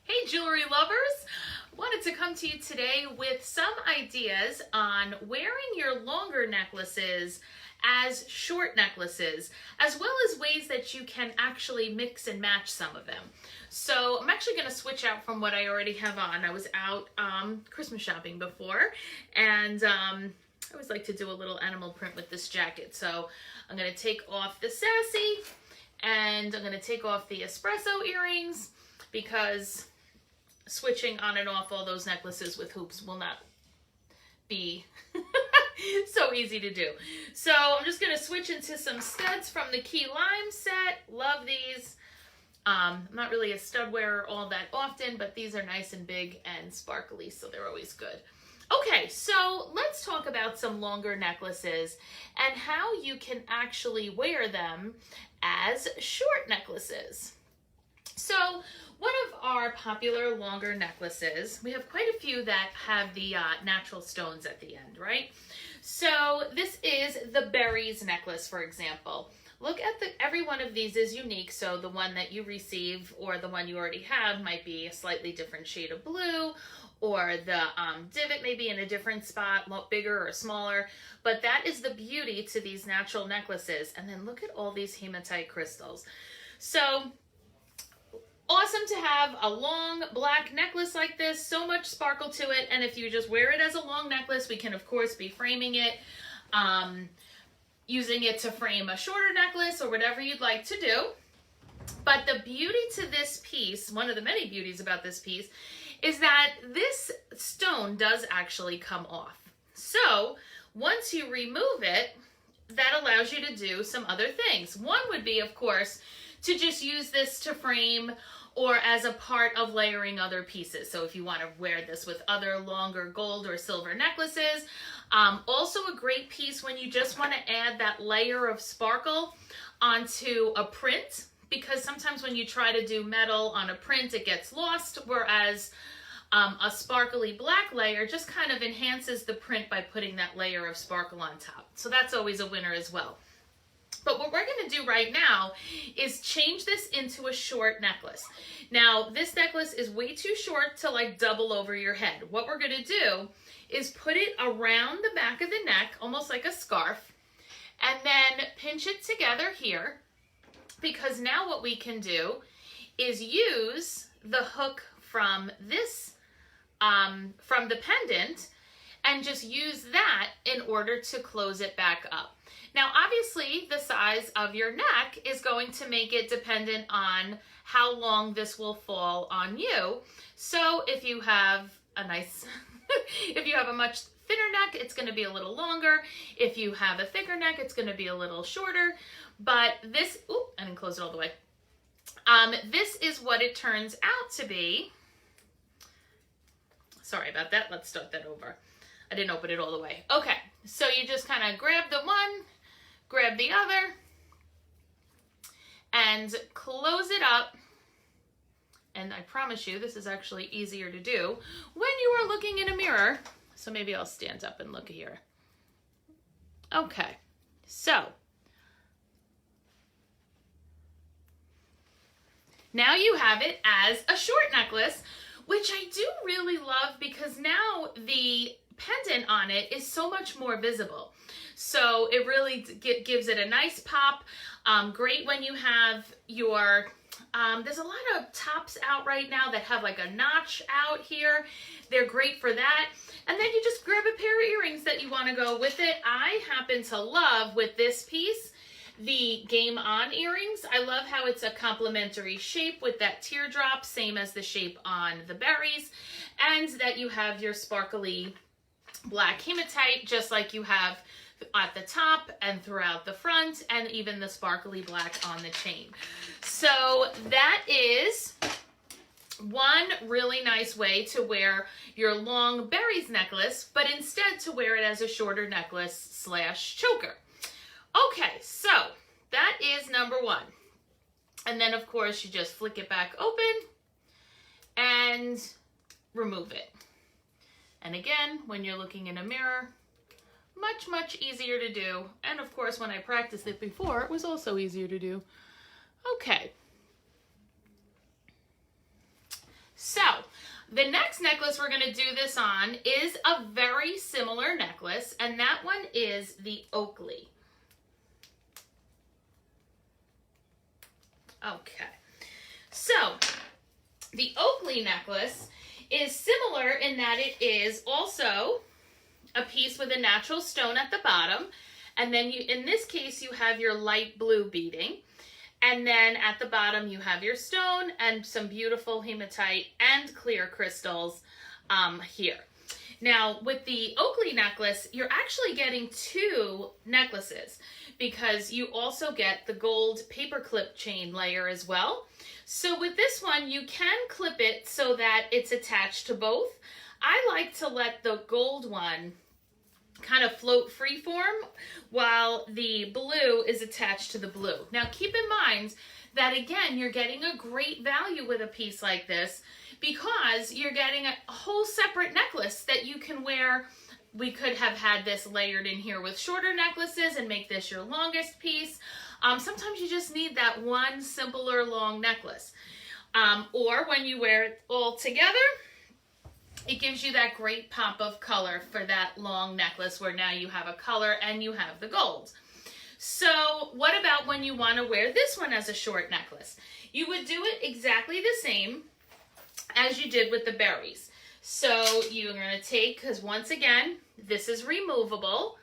Hey jewelry lovers! Wanted to come to you today with some ideas on wearing your longer necklaces as short necklaces, as well as ways that you can actually mix and match some of them. So I'm actually going to switch out from what I already have on. I was out Christmas shopping before, and I always like to do a little animal print with this jacket. So I'm going to take off the sassy, and I'm going to take off the espresso earrings, because switching on and off all those necklaces with hoops will not be so easy to do. So I'm just going to switch into some studs from the Key Lime set. Love these. I'm not really a stud wearer all that often, but these are nice and big and sparkly, so they're always good. Okay, so let's talk about some longer necklaces and how you can actually wear them as short necklaces. So one of our popular longer necklaces, we have quite a few that have the natural stones at the end, right? So this is the berries necklace, for example. Look at every one of these is unique, so the one that you receive or the one you already have might be a slightly different shade of blue, or the divot may be in a different spot, bigger or smaller, but that is the beauty to these natural necklaces. And then look at all these hematite crystals. So awesome to have a long black necklace like this, so much sparkle to it. And if you just wear it as a long necklace, we can of course be framing it, using it to frame a shorter necklace or whatever you'd like to do. But the beauty to this piece, one of the many beauties about this piece, is that this stone does actually come off. So once you remove it, that allows you to do some other things. One would be, of course, to just use this to frame or as a part of layering other pieces. So if you want to wear this with other longer gold or silver necklaces. Also a great piece when you just want to add that layer of sparkle onto a print, because sometimes when you try to do metal on a print, it gets lost, whereas a sparkly black layer just kind of enhances the print by putting that layer of sparkle on top. So that's always a winner as well. But what we're going to do right now is change this into a short necklace. Now, this necklace is way too short to like double over your head. What we're going to do is put it around the back of the neck, almost like a scarf, and then pinch it together here, because now what we can do is use the hook from this, from the pendant, and just use that in order to close it back up. Now, obviously, the size of your neck is going to make it dependent on how long this will fall on you. So if you have a nice, if you have a much thinner neck, it's going to be a little longer. If you have a thicker neck, it's going to be a little shorter. But this, I didn't close it all the way. This is what it turns out to be. Sorry about that. Let's start that over. I didn't open it all the way. Okay, so you just kind of grab the one, grab the other, and close it up. And I promise you, this is actually easier to do when you are looking in a mirror. So maybe I'll stand up and look here. Okay, so now you have it as a short necklace, which I do really love, because now the pendant on it is so much more visible. So it really gives it a nice pop. Great when you have your, there's a lot of tops out right now that have like a notch out here. They're great for that. And then you just grab a pair of earrings that you want to go with it. I happen to love with this piece the Game On earrings. I love how it's a complementary shape with that teardrop, same as the shape on the berries, and that you have your sparkly black hematite, just like you have at the top and throughout the front, and even the sparkly black on the chain. So that is one really nice way to wear your long berries necklace, but instead to wear it as a shorter necklace slash choker. Okay, so that is number one. And then of course you just flick it back open and remove it. And again, when you're looking in a mirror, much, much easier to do. And of course, when I practiced it before, it was also easier to do. Okay. So The next necklace we're going to do this on is a very similar necklace, and that one is the Oakley. Okay, so the Oakley necklace is similar in that it is also a piece with a natural stone at the bottom, and then in this case you have your light blue beading, and then at the bottom you have your stone and some beautiful hematite and clear crystals here. Now with the Oakley necklace, you're actually getting two necklaces because you also get the gold paperclip chain layer as well. So with this one, you can clip it so that it's attached to both. I like to let the gold one kind of float freeform while the blue is attached to the blue. Now keep in mind that again, you're getting a great value with a piece like this because you're getting a whole separate necklace that you can wear. We could have had this layered in here with shorter necklaces and make this your longest piece. Sometimes you just need that one simpler long necklace. Or when you wear it all together, it gives you that great pop of color for that long necklace where now you have a color and you have the gold. So what about when you want to wear this one as a short necklace? You would do it exactly the same as you did with the berries. So you're going to take, because once again, this is removable,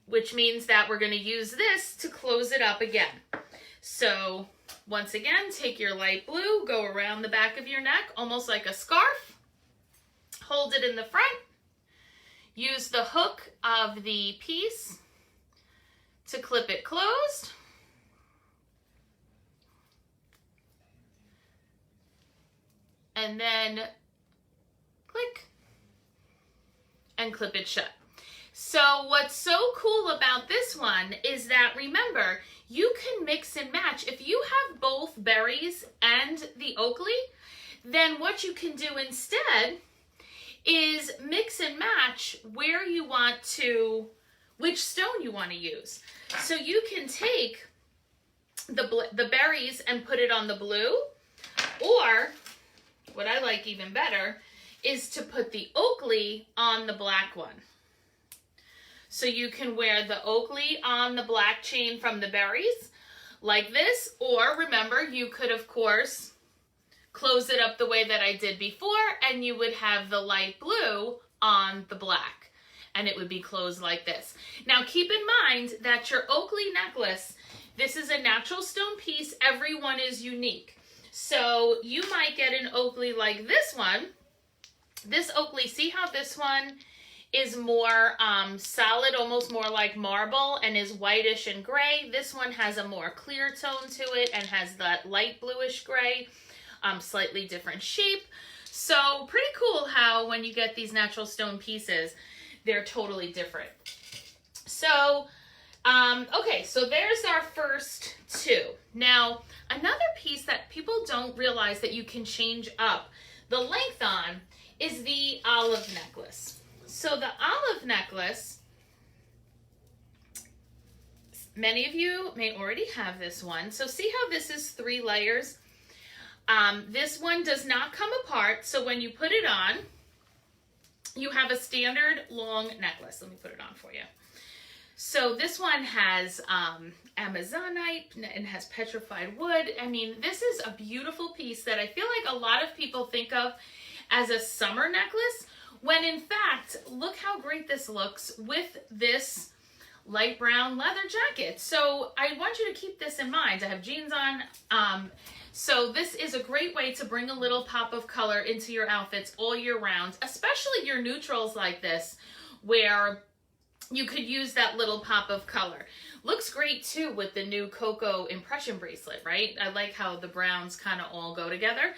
which means that we're going to use this to close it up again. So once again, take your light blue, go around the back of your neck, almost like a scarf, hold it in the front, use the hook of the piece to clip it closed, and then click and clip it shut. So what's so cool about this one is that, remember, you can mix and match. If you have both berries and the Oakley, then what you can do instead is mix and match where you want to, which stone you want to use. So you can take the berries and put it on the blue, or what I like even better is to put the Oakley on the black one. So you can wear the Oakley on the black chain from the berries like this, or remember, you could of course close it up the way that I did before, and you would have the light blue on the black, and it would be closed like this. Now keep in mind that your Oakley necklace, this is a natural stone piece, every one is unique. So you might get an Oakley like this one. This Oakley, see how this one is more solid, almost more like marble, and is whitish and gray. This one has a more clear tone to it and has that light bluish gray, slightly different shape. So pretty cool how when you get these natural stone pieces, they're totally different. So, okay, so there's our first two. Now, another piece that people don't realize that you can change up the length on is the olive necklace. So the olive necklace, many of you may already have this one. So see how this is 3 layers? This one does not come apart. So when you put it on, you have a standard long necklace. Let me put it on for you. So this one has Amazonite and has petrified wood. I mean, this is a beautiful piece that I feel like a lot of people think of as a summer necklace, when in fact, look how great this looks with this light brown leather jacket. So I want you to keep this in mind. I have jeans on. So this is a great way to bring a little pop of color into your outfits all year round, especially your neutrals like this, where you could use that little pop of color. Looks great too with the new Cocoa impression bracelet, right? I like how the browns kind of all go together.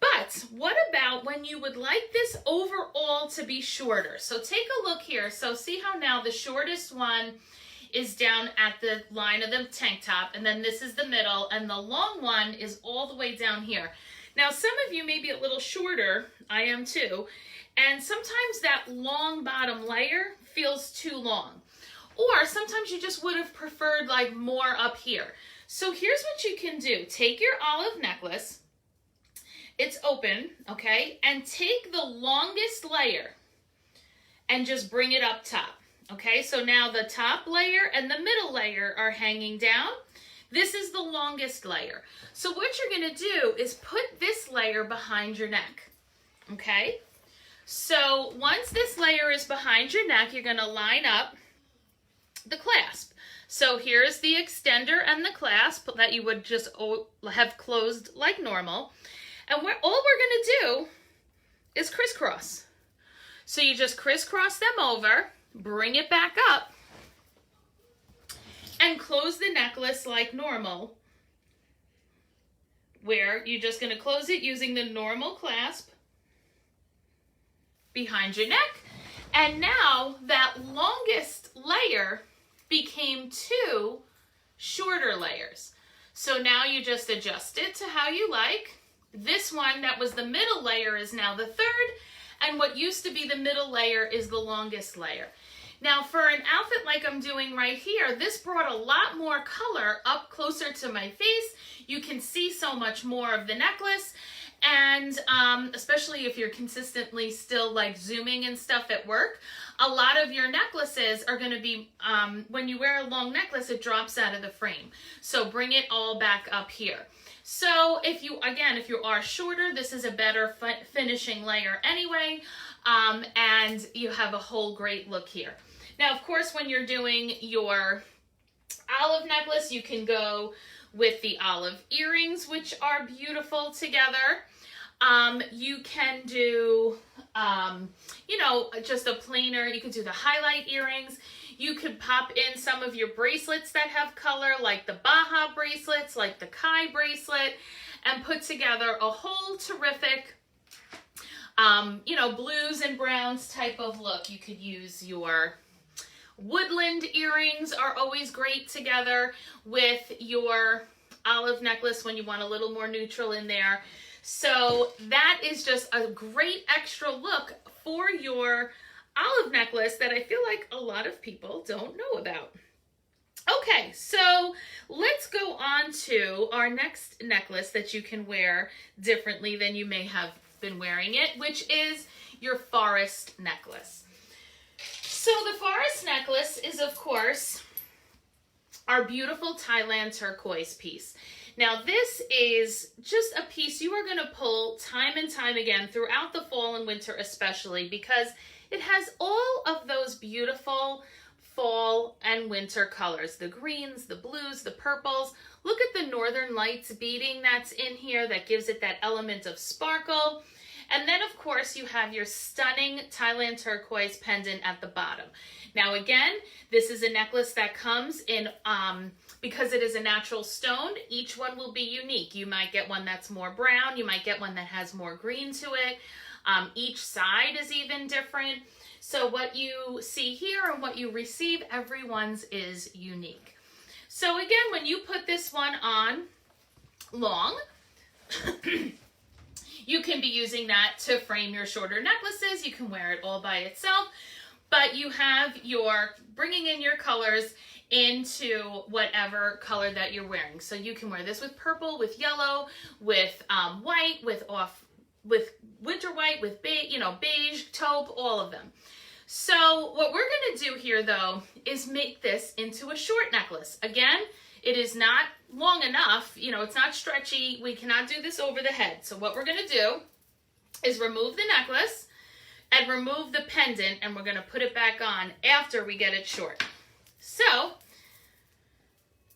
But what about when you would like this overall to be shorter? So take a look here. So see how now the shortest one is down at the line of the tank top, and then this is the middle, and the long one is all the way down here. Now some of you may be a little shorter, I am too, and sometimes that long bottom layer feels too long. Or sometimes you just would have preferred like more up here. So here's what you can do. Take your olive necklace, it's open, okay? And take the longest layer and just bring it up top, okay? So now the top layer and the middle layer are hanging down. This is the longest layer. So what you're gonna do is put this layer behind your neck, okay? So once this layer is behind your neck, you're gonna line up the clasp. So here's the extender and the clasp that you would just have closed like normal. And all we're gonna do is crisscross. So you just crisscross them over, bring it back up, and close the necklace like normal, where you're just gonna close it using the normal clasp behind your neck. And now that longest layer became 2 shorter layers. So now you just adjust it to how you like. This one that was the middle layer is now the 3rd, and what used to be the middle layer is the longest layer. Now for an outfit like I'm doing right here, this brought a lot more color up closer to my face. You can see so much more of the necklace, and especially if you're consistently still like zooming and stuff at work, a lot of your necklaces are going to be, when you wear a long necklace, it drops out of the frame. So bring it all back up here. So if you are shorter, this is a better finishing layer anyway, and you have a whole great look here. Now, of course, when you're doing your olive necklace, you can go with the olive earrings, which are beautiful together. You can do, just a plainer, you can do the highlight earrings. You could pop in some of your bracelets that have color, like the Baja bracelets, like the Kai bracelet, and put together a whole terrific, blues and browns type of look. You could use your woodland earrings, are always great together with your olive necklace when you want a little more neutral in there. So that is just a great extra look for your olive necklace that I feel like a lot of people don't know about. Okay, so let's go on to our next necklace that you can wear differently than you may have been wearing it, which is your forest necklace. So the forest necklace is, of course, our beautiful Thailand turquoise piece. Now this is just a piece you are going to pull time and time again throughout the fall and winter especially, because it has all of those beautiful fall and winter colors. The greens, the blues, the purples. Look at the northern lights beading that's in here that gives it that element of sparkle. And then, of course, you have your stunning Thailand turquoise pendant at the bottom. Now, again, this is a necklace that comes in, because it is a natural stone, each one will be unique. You might get one that's more brown. You might get one that has more green to it. Each side is even different. So what you see here and what you receive, everyone's is unique. So again, when you put this one on long, you can be using that to frame your shorter necklaces. You can wear it all by itself, but you have your bringing in your colors into whatever color that you're wearing. So you can wear this with purple, with yellow, with white, with winter white, with beige, taupe, all of them. So what we're going to do here, though, is make this into a short necklace. Again, it is not long enough, it's not stretchy. We cannot do this over the head. So what we're going to do is remove the necklace and remove the pendant, and we're going to put it back on after we get it short. So,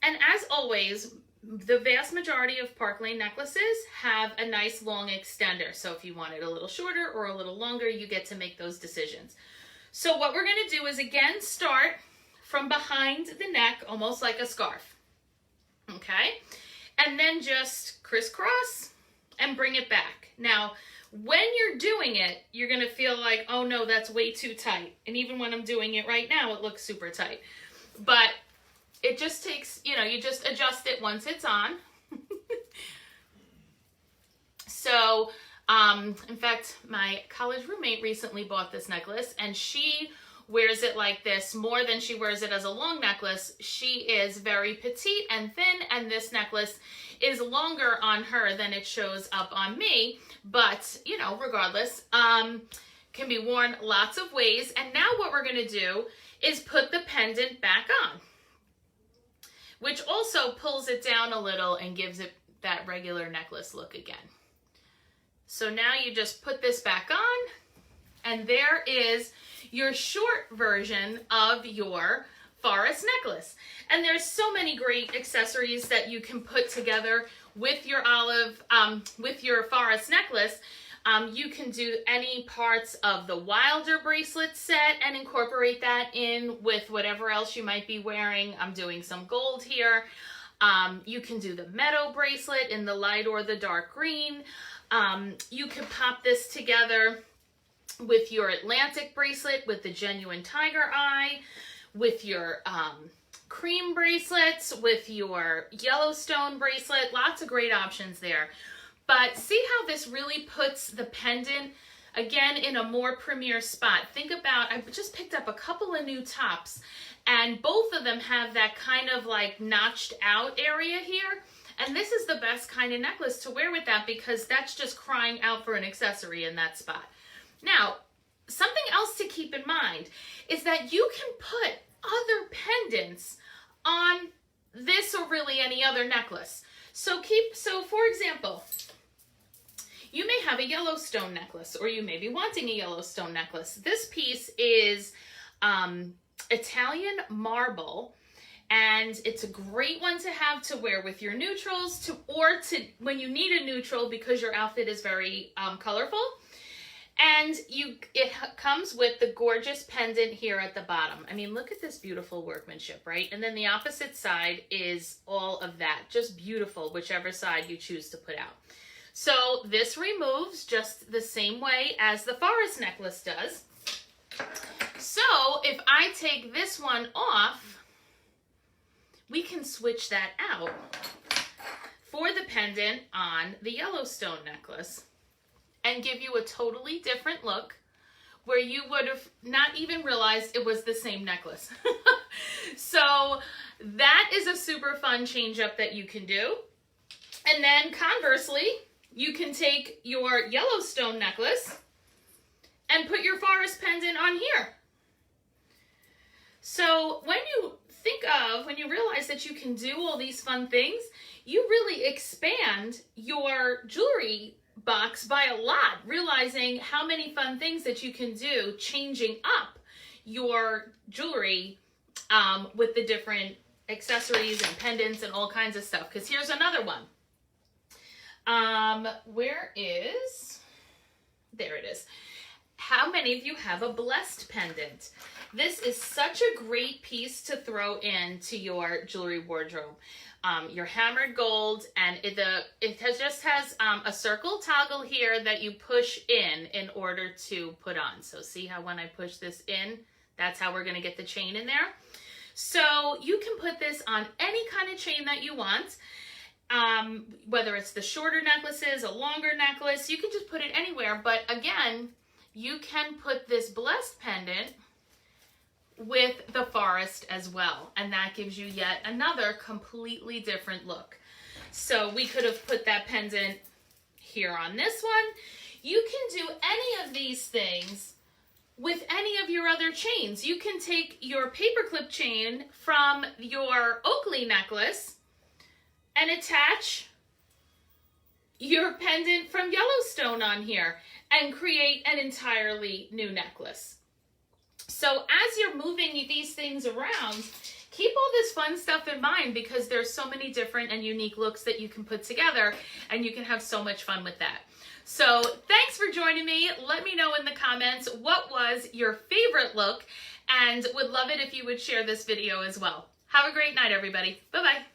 and as always, the vast majority of Park Lane necklaces have a nice long extender. So if you want it a little shorter or a little longer, you get to make those decisions. So what we're going to do is, again, start from behind the neck, almost like a scarf. Okay? And then just crisscross and bring it back. Now, when you're doing it, you're going to feel like, oh no, that's way too tight. And even when I'm doing it right now, it looks super tight. But it just takes, you just adjust it once it's on. So, in fact, my college roommate recently bought this necklace, and she wears it like this more than she wears it as a long necklace. She is very petite and thin, and this necklace is longer on her than it shows up on me, but you know, regardless, can be worn lots of ways. And now what we're going to do is put the pendant back on, which also pulls it down a little and gives it that regular necklace look again. So now you just put this back on, and there is your short version of your forest necklace. And there's so many great accessories that you can put together with your with your forest necklace. You can do any parts of the Wilder bracelet set and incorporate that in with whatever else you might be wearing. I'm doing some gold here. You can do the meadow bracelet in the light or the dark green. You could pop this together with your Atlantic bracelet with the genuine tiger eye, with your cream bracelets, with your Yellowstone bracelet. Lots of great options there. But see how this really puts the pendant, again, in a more premier spot. Think about, I just picked up a couple of new tops, and both of them have that kind of like notched out area here. And this is the best kind of necklace to wear with that, because that's just crying out for an accessory in that spot. Now, something else to keep in mind is that you can put other pendants on this or really any other necklace. So for example, you may have a Yellowstone necklace, or you may be wanting a Yellowstone necklace. This piece is Italian marble, and it's a great one to have to wear with your neutrals, or when you need a neutral because your outfit is very colorful. And it comes with the gorgeous pendant here at the bottom. I mean, look at this beautiful workmanship, right? And then the opposite side is all of that, just beautiful, whichever side you choose to put out. So this removes just the same way as the forest necklace does. So if I take this one off, we can switch that out for the pendant on the Yellowstone necklace and give you a totally different look where you would have not even realized it was the same necklace. So that is a super fun change up that you can do. And then conversely, you can take your Yellowstone necklace and put your forest pendant on here. So when you realize that you can do all these fun things, you really expand your jewelry box by a lot, realizing how many fun things that you can do changing up your jewelry with the different accessories and pendants and all kinds of stuff. Because here's another one. There it is. How many of you have a blessed pendant? This is such a great piece to throw into your jewelry wardrobe. Your hammered gold, and it just has a circle toggle here that you push in order to put on. So see how when I push this in, that's how we're going to get the chain in there. So you can put this on any kind of chain that you want, whether it's the shorter necklaces, a longer necklace, you can just put it anywhere. But again, you can put this blessed pendant with the forest as well, and that gives you yet another completely different look. So we could have put that pendant here on this one. You can do any of these things with any of your other chains. You can take your paperclip chain from your Oakley necklace and attach your pendant from Yellowstone on here and create an entirely new necklace. So as you're moving these things around, keep all this fun stuff in mind, because there's so many different and unique looks that you can put together, and you can have so much fun with that. So thanks for joining me. Let me know in the comments what was your favorite look, and would love it if you would share this video as well. Have a great night, everybody. Bye-bye.